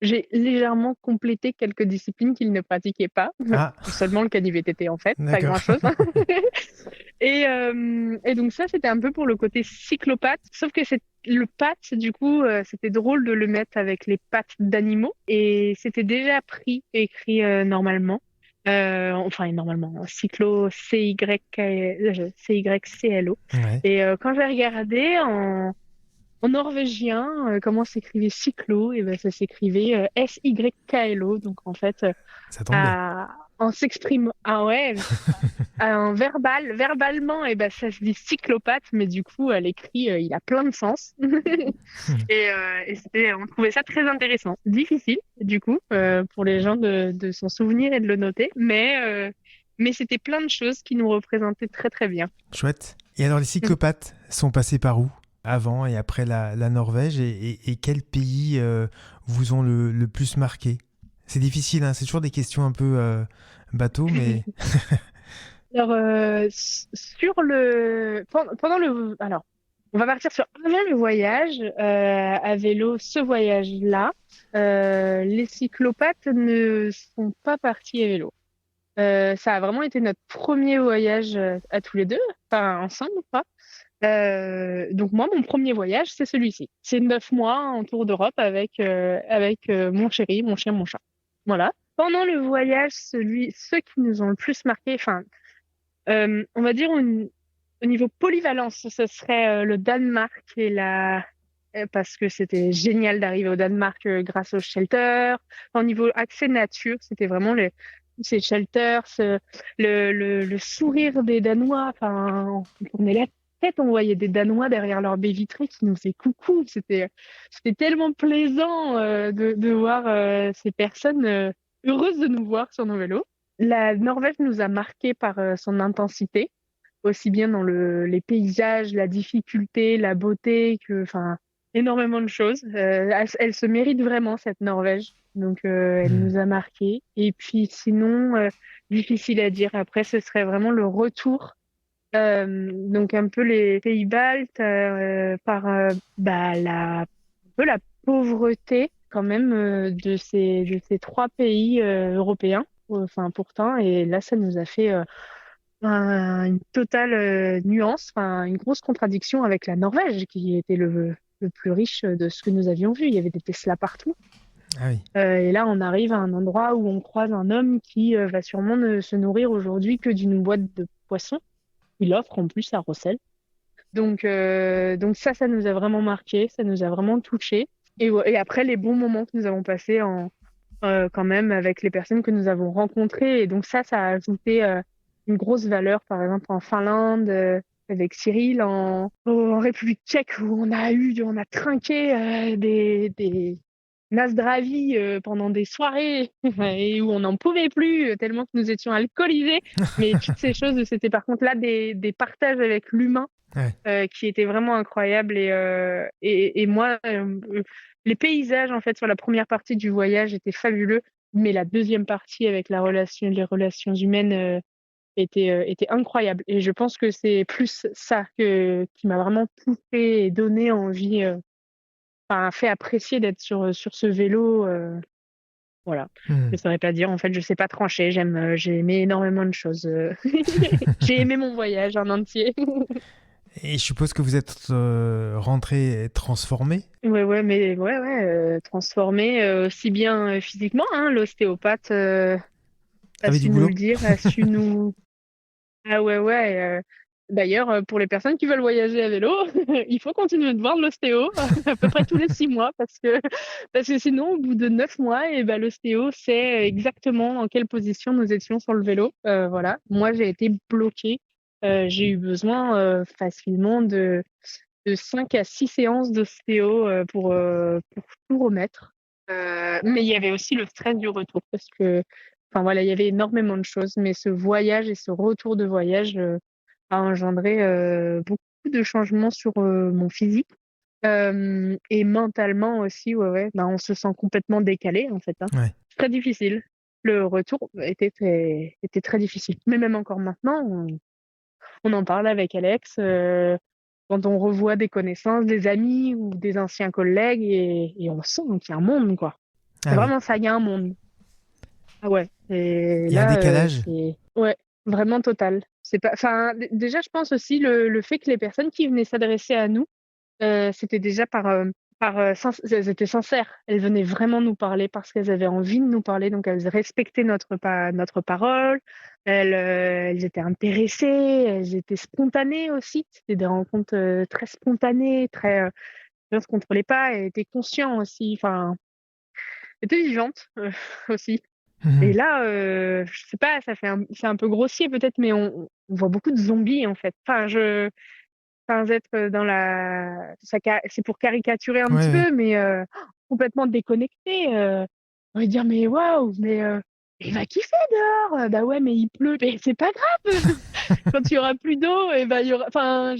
j'ai légèrement complété quelques disciplines qu'il ne pratiquait pas. Ah, Seulement le cani-VTT, en fait, pas d'accord. grand-chose. Et donc ça, c'était un peu pour le côté cyclopathe, sauf que le patte, du coup, c'était drôle de le mettre avec les pattes d'animaux, et c'était déjà écrit normalement. Enfin, et normalement, CYCLO. Ouais. Et quand j'ai regardé en norvégien comment s'écrivait cyclo, et ben ça s'écrivait SYKLO. Donc en fait, Ça tombe bien. en s'exprime, ah ouais, mais c'est ça. Verbalement, et ben ça se dit cyclopathe, mais du coup, à l'écrit, il a plein de sens. On trouvait ça très intéressant. Difficile, du coup, pour les gens de s'en souvenir et de le noter, mais c'était plein de choses qui nous représentaient très très bien. Chouette. Et alors, les cyclopathes sont passés par où? Avant et après la Norvège, et quels pays vous ont le plus marqué? C'est difficile, hein, c'est toujours des questions un peu bateau, mais... Alors, alors, on va partir sur avant le voyage à vélo, ce voyage-là. Les cyclopathes ne sont pas partis à vélo. Ça a vraiment été notre premier voyage à tous les deux, enfin ensemble, quoi. Donc moi, mon premier voyage, c'est celui-ci. C'est 9 mois en tour d'Europe avec mon chéri, mon chien, mon chat. Voilà. Pendant le voyage, ceux qui nous ont le plus marqué, enfin, on va dire au niveau polyvalence, ce serait le Danemark parce que c'était génial d'arriver au Danemark grâce aux shelters. Au niveau accès nature, c'était vraiment ces shelters, le sourire des Danois. Enfin, on tournait la tête, on voyait des Danois derrière leur baie vitrée qui nous faisaient coucou. C'était tellement plaisant de voir ces personnes heureuses de nous voir sur nos vélos. La Norvège nous a marqué par son intensité, aussi bien dans les paysages, la difficulté, la beauté, enfin, énormément de choses. Elle se mérite vraiment, cette Norvège. Donc, elle nous a marqué. Et puis, sinon, difficile à dire. Après, ce serait vraiment le retour. Donc, un peu les pays baltes, par un peu la pauvreté, quand même, de ces trois pays européens. Enfin, pourtant, et là, ça nous a fait une totale nuance, enfin, une grosse contradiction avec la Norvège, qui était le plus riche de ce que nous avions vu. Il y avait des Tesla partout. Ah oui. Et là, on arrive à un endroit où on croise un homme qui va sûrement ne se nourrir aujourd'hui que d'une boîte de poissons. Il offre en plus à Rossel. Donc ça nous a vraiment marqué, ça nous a vraiment touché. Et après, les bons moments que nous avons passés quand même avec les personnes que nous avons rencontrées. Et donc ça a ajouté une grosse valeur, par exemple en Finlande, avec Cyril, en République tchèque, où on a trinqué des Nasdravi pendant des soirées et où on n'en pouvait plus tellement que nous étions alcoolisés. Mais toutes ces choses, c'était par contre là des partages avec l'humain qui étaient vraiment incroyables. Et moi, les paysages en fait sur la première partie du voyage étaient fabuleux, mais la deuxième partie avec les relations humaines était incroyable. Et je pense que c'est plus ça qui m'a vraiment poussé et donné envie, enfin fait apprécier d'être sur ce vélo. Voilà. Je ne saurais pas dire. En fait, je sais pas trancher. J'ai aimé énormément de choses. J'ai aimé mon voyage en entier. Et je suppose que vous êtes rentré transformé? Ouais, transformé aussi bien physiquement, hein. L'ostéopathe a Avec su du nous boulot? le dire, a su nous. Ah ouais. D'ailleurs, pour les personnes qui veulent voyager à vélo, il faut continuer de voir l'ostéo à peu près tous les 6 mois parce que sinon, au bout de 9 mois, et ben, l'ostéo sait exactement dans quelle position nous étions sur le vélo. Voilà. Moi, j'ai été bloquée. J'ai eu besoin facilement de 5 à 6 séances d'ostéo pour tout remettre. Mais il y avait aussi le stress du retour parce que, enfin voilà, il y avait énormément de choses. Mais ce voyage et ce retour de voyage a engendré beaucoup de changements sur mon physique. Et mentalement aussi, ouais. Bah, on se sent complètement décalé, en fait, hein. Ouais. Très difficile. Le retour était très difficile. Mais même encore maintenant, on en parle avec Alex quand on revoit des connaissances, des amis ou des anciens collègues et on sent qu'il y a un monde, quoi. C'est Ah oui. vraiment ça, il y a un monde. Ah ouais. Et Il y a un là, décalage? c'est ouais, vraiment total. C'est pas, enfin, déjà, je pense aussi le fait que les personnes qui venaient s'adresser à nous, c'était déjà par elles étaient sincères. Elles venaient vraiment nous parler parce qu'elles avaient envie de nous parler, donc elles respectaient notre parole. Elles étaient intéressées, elles étaient spontanées aussi. C'était des rencontres très spontanées, très. On ne se contrôlait pas, elles étaient conscientes aussi. Enfin, elles étaient vivantes aussi. Et Mhm. là, je sais pas, c'est un peu grossier peut-être, mais on voit beaucoup de zombies en fait. Sans être dans c'est pour caricaturer un Ouais, petit ouais. peu, mais complètement déconnecté. On va dire, mais waouh, mais il va kiffer dehors. Bah ouais, mais il pleut. Mais c'est pas grave. Quand il y aura plus d'eau, et ben il y aura. Enfin,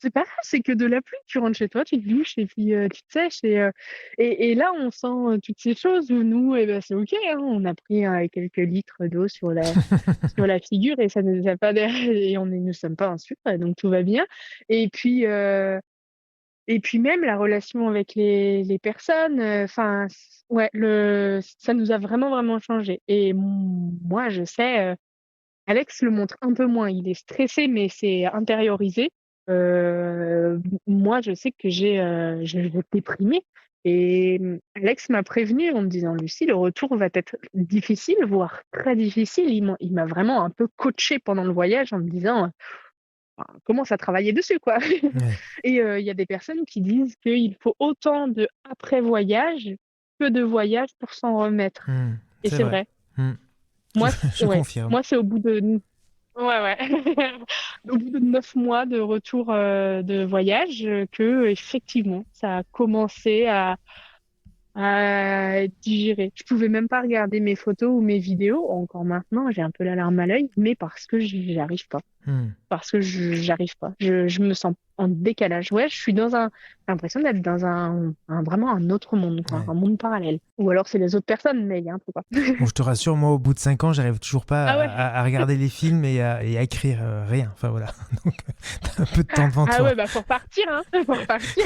c'est pas grave, c'est que de la pluie. Tu rentres chez toi, tu te douches et puis tu te sèches. Et là, on sent toutes ces choses où nous, et ben c'est ok. Hein, on a pris quelques litres d'eau sur la figure et ça ne nous a pas et nous sommes pas insultes, donc tout va bien. Et puis même la relation avec les personnes, enfin ouais, ça nous a vraiment vraiment changé. Et moi, je sais, Alex le montre un peu moins. Il est stressé, mais c'est intériorisé. Moi, je sais que je vais déprimer. Et Alex m'a prévenu en me disant, Lucie, le retour va être difficile, voire très difficile. Il m'a vraiment un peu coaché pendant le voyage en me disant, commence à travailler dessus, quoi. Ouais. Et il y a des personnes qui disent qu'il faut autant de après-voyage que de voyage pour s'en remettre. Mhm. Et C'est c'est vrai. vrai. Mhm. Je, Moi, je ouais. confirme. Moi, c'est au bout de Ouais, ouais. Au bout de 9 mois de retour de voyage, que effectivement, ça a commencé à être digéré. Je pouvais même pas regarder mes photos ou mes vidéos. Encore maintenant, j'ai un peu la larme à l'œil, mais parce que j'arrive pas. Mhm. Parce que j'arrive pas. Je me sens en décalage. Ouais, je suis j'ai l'impression d'être dans vraiment un autre monde, quoi, Ouais. un monde parallèle. Ou alors c'est les autres personnes, mais il y a un truc, quoi. Bon, je te rassure, moi, au bout de 5 ans, j'arrive toujours pas Ah ouais. à regarder les films et à écrire rien. Enfin voilà. Donc, t'as un peu de temps devant Ah toi. ouais, bah faut repartir, hein. Faut repartir.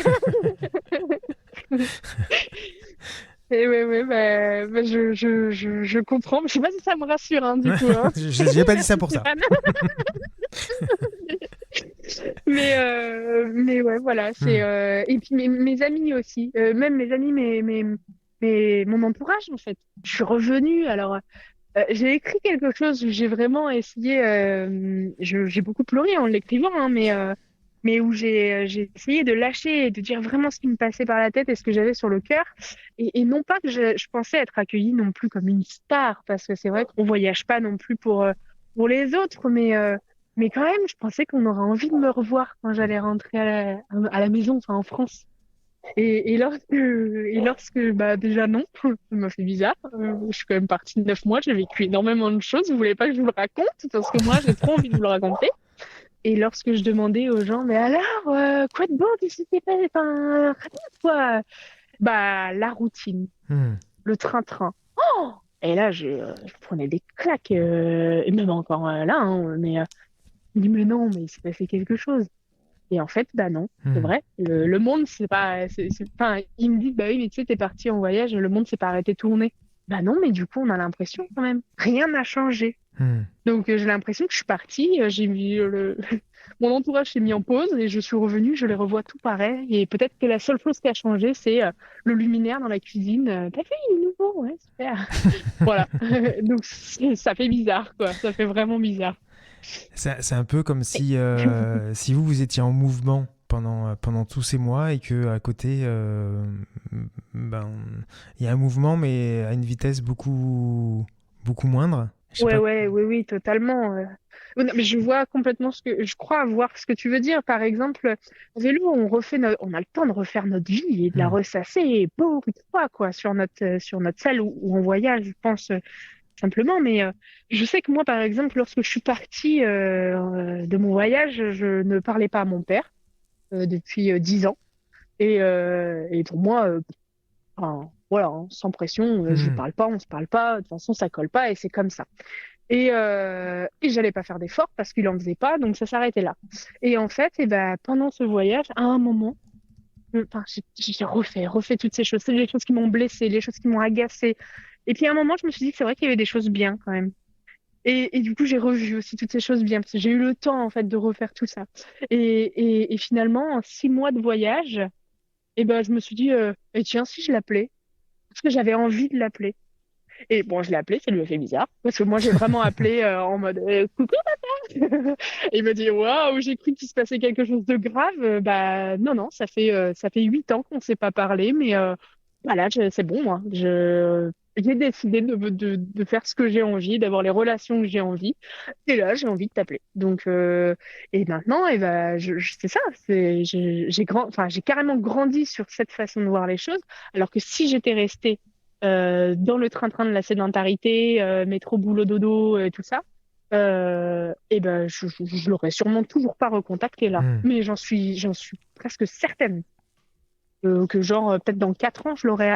Et ouais, ouais, bah, je comprends. Je sais pas si ça me rassure, hein, du coup, hein. J'ai pas dit ça pour ça. Mais ouais, voilà. Hmm. Et puis mes amis aussi. Même mes amis, mon entourage, en fait. Je suis revenue. Alors, j'ai écrit quelque chose où j'ai vraiment essayé. J'ai beaucoup pleuré en l'écrivant, hein, mais où j'ai essayé de lâcher et de dire vraiment ce qui me passait par la tête et ce que j'avais sur le cœur. Et non pas que je pensais être accueillie non plus comme une star, parce que c'est vrai qu'on voyage pas non plus pour les autres, mais quand même, je pensais qu'on aurait envie de me revoir quand j'allais rentrer à la maison, enfin en France. Et lorsque, bah, déjà non, ça m'a fait bizarre. Je suis quand même partie de 9 mois, j'ai vécu énormément de choses. Vous voulez pas que je vous le raconte? Parce que moi, j'ai trop envie de vous le raconter. Et lorsque je demandais aux gens, mais alors, quoi de beau, qu'est-ce qui s'est passé? Enfin, raconte-toi. Bah, la routine, Hmm. le train-train. Oh! Et là, je prenais des claques, et même encore là, hein, mais je me dis, mais non, mais il s'est passé quelque chose. Et en fait, bah non, c'est Hmm. vrai. Le monde, c'est pas. Enfin, ils me disent, bah oui, mais tu sais, t'es parti en voyage, le monde s'est pas arrêté de tourner. Bah non, mais du coup, on a l'impression quand même. Rien n'a changé. Hmm. Donc, j'ai l'impression que je suis partie, j'ai mis mon entourage s'est mis en pause et je suis revenue, je les revois tout pareil. Et peut-être que la seule chose qui a changé, c'est le luminaire dans la cuisine. T'as fait, il est nouveau, ouais, super. Voilà. Donc, ça fait bizarre, quoi. Ça fait vraiment bizarre. C'est un peu comme si vous étiez en mouvement pendant tous ces mois et que à côté, ben, il y a un mouvement mais à une vitesse beaucoup moindre. Je sais Ouais, pas. ouais, oui, oui, totalement. Oui, non, mais je vois complètement je crois voir ce que tu veux dire. Par exemple, en vélo, on a le temps de refaire notre vie et de la Hmm. ressasser beaucoup de fois, quoi, sur notre selle où on voyage, je pense, simplement. Mais je sais que moi, par exemple, lorsque je suis partie de mon voyage, je ne parlais pas à mon père depuis 10 ans. Et pour moi, enfin, voilà, hein, sans pression, je lui Hmm. parle pas, on se parle pas, de toute façon, ça colle pas et c'est comme ça. Et j'allais pas faire d'efforts parce qu'il en faisait pas, donc ça s'arrêtait là. Et en fait, et ben, pendant ce voyage, à un moment, enfin, j'ai refait toutes ces choses. C'est les choses qui m'ont blessée, les choses qui m'ont agacée. Et puis à un moment, je me suis dit que c'est vrai qu'il y avait des choses bien quand même. Et du coup, j'ai revu aussi toutes ces choses bien parce que j'ai eu le temps en fait de refaire tout ça. Et finalement, en 6 mois de voyage, Et ben, je me suis dit, et tiens, si je l'appelais, parce que j'avais envie de l'appeler. Et bon, je l'ai appelé, ça lui a fait bizarre, parce que moi, j'ai vraiment appelé en mode coucou papa. Et il m'a dit waouh, j'ai cru qu'il se passait quelque chose de grave. Bah non, non, ça fait 8 ans qu'on ne s'est pas parlé, mais voilà, c'est bon, moi. J'ai décidé de faire ce que j'ai envie, d'avoir les relations que j'ai envie. Et là, j'ai envie de t'appeler. Donc, et maintenant, et ben, c'est ça. Enfin, j'ai carrément grandi sur cette façon de voir les choses. Alors que si j'étais restée dans le train-train de la sédentarité, métro, boulot, dodo, tout ça, et ben, je l'aurais sûrement toujours pas recontacté là. Hmm. Mais j'en suis presque certaine que genre, peut-être dans 4 ans, je l'aurais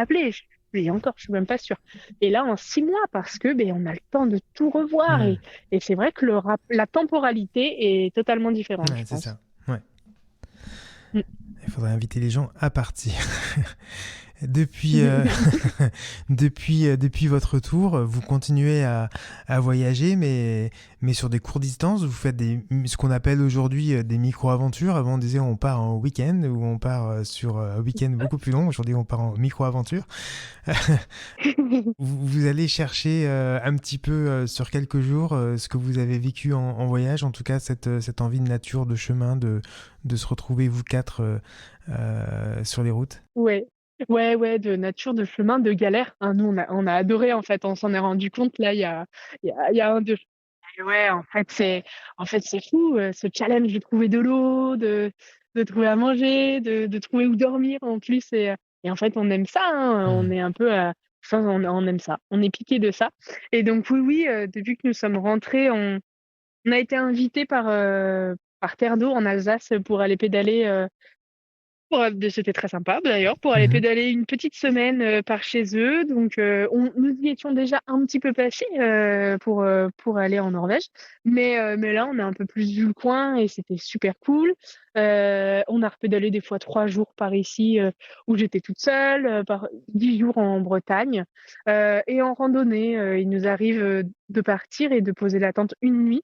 appelé. Et encore, je suis même pas sûre. Et là, en 6 mois, parce que ben, on a le temps de tout revoir. Hmm. Et c'est vrai que la temporalité est totalement différente, Ouais, je c'est pense. ça. Ouais. Mm. Il faudrait inviter les gens à partir. Depuis, depuis votre retour, vous continuez à voyager, mais sur des courtes distances. Vous faites ce qu'on appelle aujourd'hui des micro-aventures. Avant, on disait on part en week-end ou on part sur un week-end beaucoup plus long. Aujourd'hui, on part en micro-aventure. Vous allez chercher un petit peu sur quelques jours ce que vous avez vécu en voyage, en tout cas cette envie de nature, de chemin, de se retrouver vous quatre sur les routes. Ouais. Ouais, ouais, de nature, de chemin, de galère. Hein, nous, on a adoré, en fait. On s'en est rendu compte, là, il y a 1, 2. Et ouais, en fait, c'est fou, ce challenge de trouver de l'eau, de trouver à manger, de trouver où dormir, en plus. Et en fait, on aime ça, hein. On Hmm. est un peu enfin, on aime ça. On est piqué de ça. Et donc, oui, oui, depuis que nous sommes rentrés, on a été invités par Terre d'eau en Alsace pour aller pédaler. C'était très sympa d'ailleurs pour aller Mhm. pédaler une petite semaine par chez eux. Donc nous y étions déjà un petit peu passés pour aller en Norvège, mais là on a un peu plus vu le coin et c'était super cool. On a repédalé des fois 3 jours par ici où j'étais toute seule, par 10 jours en Bretagne et en randonnée. Il nous arrive de partir et de poser la tente une nuit.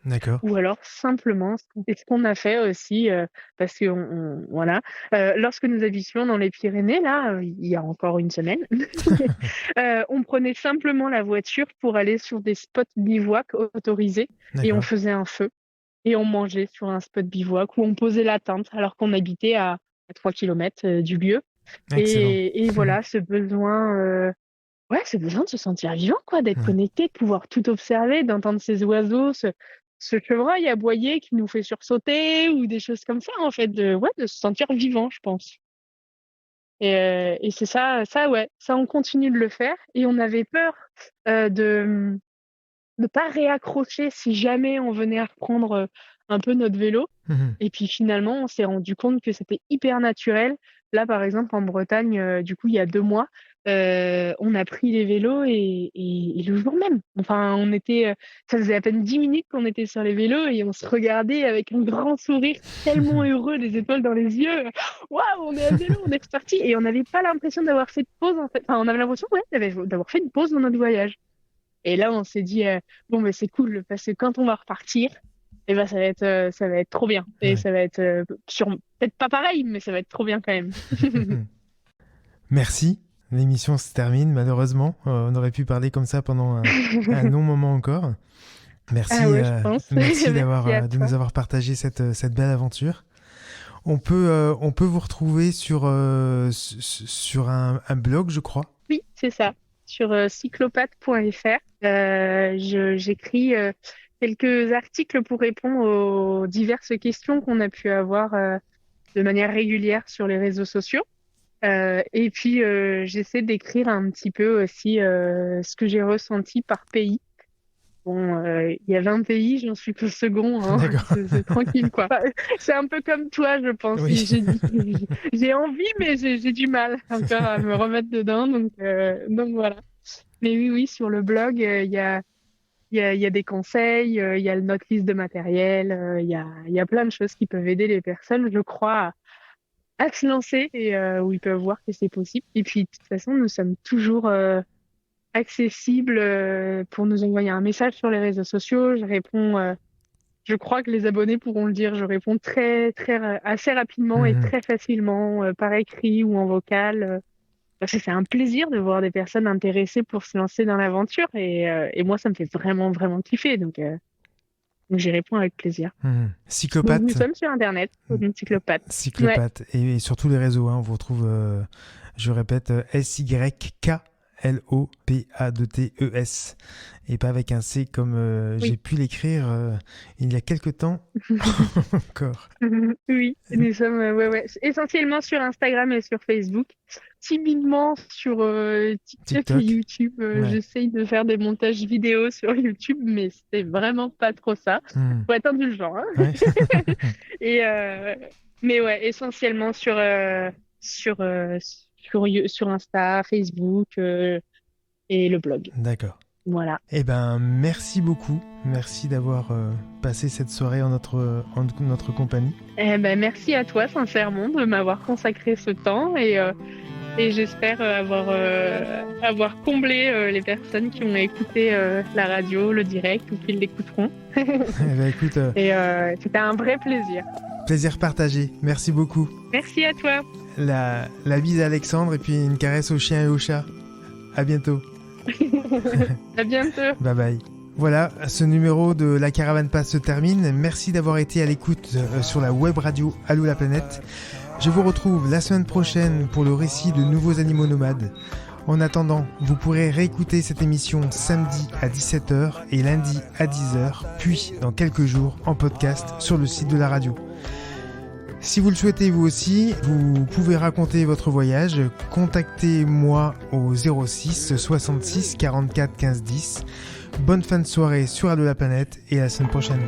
D'accord. Ou alors simplement, et ce qu'on a fait aussi, parce que voilà, lorsque nous habitions dans les Pyrénées, là, il y a encore une semaine, on prenait simplement la voiture pour aller sur des spots bivouac autorisés et on D'accord. faisait un feu et on mangeait sur un spot bivouac où on posait la tente alors qu'on habitait à 3 km du lieu. Excellent. Et voilà, ce besoin de se sentir vivant, quoi, d'être Ouais. connecté, de pouvoir tout observer, d'entendre ces oiseaux, ce chevreuil aboyer qui nous fait sursauter ou des choses comme ça, en fait, de se sentir vivant, je pense. Et c'est ça, ouais, ça, on continue de le faire. Et on avait peur de ne pas réaccrocher si jamais on venait à reprendre un peu notre vélo. Mhm. Et puis finalement, on s'est rendu compte que c'était hyper naturel. Là, par exemple, en Bretagne, du coup, il y a 2 mois, on a pris les vélos et le jour même. Enfin, ça faisait à peine 10 minutes qu'on était sur les vélos et on se regardait avec un grand sourire, tellement heureux, les étoiles dans les yeux. Waouh, on est à vélo, on est reparti. Et on n'avait pas l'impression d'avoir fait de pause, en fait. Enfin, on avait l'impression, ouais, d'avoir fait une pause dans notre voyage. Et là, on s'est dit, bon, mais c'est cool parce que quand on va repartir, eh ben, ça va être trop bien. Et Ouais. ça va être peut-être pas pareil, mais ça va être trop bien quand même. Merci. L'émission se termine malheureusement. On aurait pu parler comme ça pendant un long moment encore. Ah Merci, ouais, je pense. merci Merci à de toi. nous avoir partagé cette belle aventure. On peut vous retrouver sur un blog, je crois. Oui, c'est ça. Sur cyclopathe.fr, j'écris quelques articles pour répondre aux diverses questions qu'on a pu avoir de manière régulière sur les réseaux sociaux. Et puis, j'essaie d'écrire un petit peu aussi ce que j'ai ressenti par pays. Bon, il y a 20 pays, j'en suis qu'au second, hein. D'accord. C'est tranquille, quoi. Enfin, c'est un peu comme toi, je pense. Oui. J'ai envie, mais j'ai du mal encore à me remettre dedans. Donc voilà. Mais oui, oui, sur le blog, il y a des conseils, il y a notre liste de matériel, il y a plein de choses qui peuvent aider les personnes, je crois, à se lancer et où ils peuvent voir que c'est possible. Et puis, de toute façon, nous sommes toujours accessibles pour nous envoyer un message sur les réseaux sociaux. Je réponds Je crois que les abonnés pourront le dire. Je réponds assez rapidement et Mhm. très facilement, par écrit ou en vocal. Parce que c'est un plaisir de voir des personnes intéressées pour se lancer dans l'aventure et moi, ça me fait vraiment, vraiment kiffer. Donc j'y réponds avec plaisir. Mhm. Donc, Cyclopathe. nous sommes sur Internet, Cyclopathe. Cyclopathe. Et sur tous les réseaux, hein, on vous retrouve, je répète, SYKLOPATES. Et pas avec un C comme Oui. j'ai pu l'écrire il y a quelque temps encore. Oui, nous sommes essentiellement sur Instagram et sur Facebook. Timidement sur TikTok et YouTube. Ouais. J'essaye de faire des montages vidéo sur YouTube, mais c'est vraiment pas trop ça. Faut être indulgent. Hein. Ouais. Mais ouais, essentiellement sur Insta, Facebook et le blog. D'accord. Voilà. Eh ben, merci beaucoup. Merci d'avoir passé cette soirée en notre compagnie. Eh ben, merci à toi, sincèrement, de m'avoir consacré ce temps et j'espère avoir comblé les personnes qui ont écouté la radio, le direct ou qui l'écouteront. Eh ben, écoute, Et c'était un vrai plaisir. plaisir partagé. Merci beaucoup. Merci à toi. La bise à Alexandre et puis une caresse aux chiens et aux chats. À bientôt. À bientôt. Bye bye. Voilà, ce numéro de La Caravane Passe se termine. Merci d'avoir été à l'écoute sur la web radio Allô la planète. Je vous retrouve la semaine prochaine pour le récit de nouveaux animaux nomades. En attendant, vous pourrez réécouter cette émission samedi à 17h et lundi à 10h, puis dans quelques jours en podcast sur le site de la radio. Si vous le souhaitez vous aussi, vous pouvez raconter votre voyage. Contactez-moi au 06 66 44 15 10. Bonne fin de soirée sur Allô la planète et à la semaine prochaine.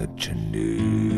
What you need.